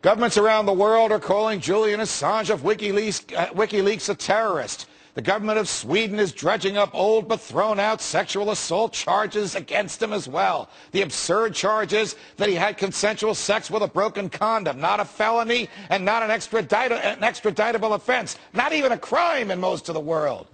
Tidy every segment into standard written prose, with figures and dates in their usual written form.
Governments around the world are calling Julian Assange of WikiLeaks a terrorist. The government of Sweden is dredging up old but thrown out sexual assault charges against him as well. The absurd charge is that he had consensual sex with a broken condom, not a felony and not an extraditable offense, not even a crime in most of the world.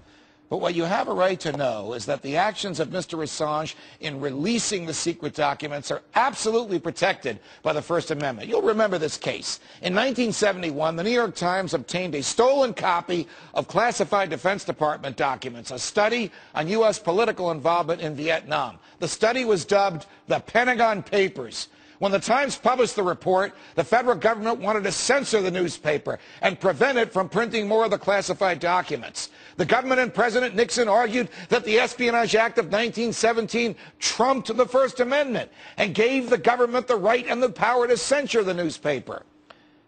But what you have a right to know is that the actions of Mr. Assange in releasing the secret documents are absolutely protected by the First Amendment. You'll remember this case. In 1971, the New York Times obtained a stolen copy of classified Defense Department documents, a study on U.S. political involvement in Vietnam. The study was dubbed the Pentagon Papers. When the Times published the report, the federal government wanted to censor the newspaper and prevent it from printing more of the classified documents. The government and President Nixon argued that the Espionage Act of 1917 trumped the First Amendment and gave the government the right and the power to censure the newspaper.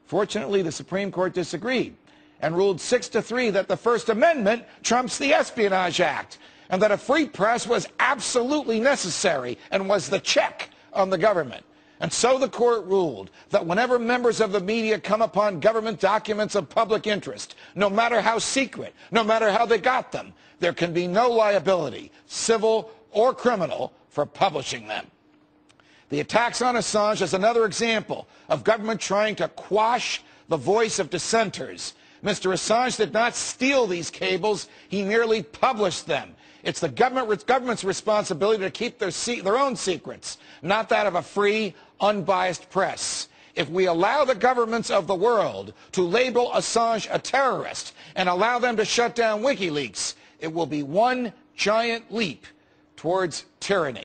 Fortunately, the Supreme Court disagreed and ruled 6-3 that the First Amendment trumps the Espionage Act and that a free press was absolutely necessary and was the check on the government. And so the court ruled that whenever members of the media come upon government documents of public interest, no matter how secret, no matter how they got them, there can be no liability, civil or criminal, for publishing them. The attacks on Assange is another example of government trying to quash the voice of dissenters. Mr. Assange did not steal these cables, he merely published them. It's the government's responsibility to keep their own secrets, not that of a free, unbiased press. If we allow the governments of the world to label Assange a terrorist and allow them to shut down WikiLeaks, it will be one giant leap towards tyranny.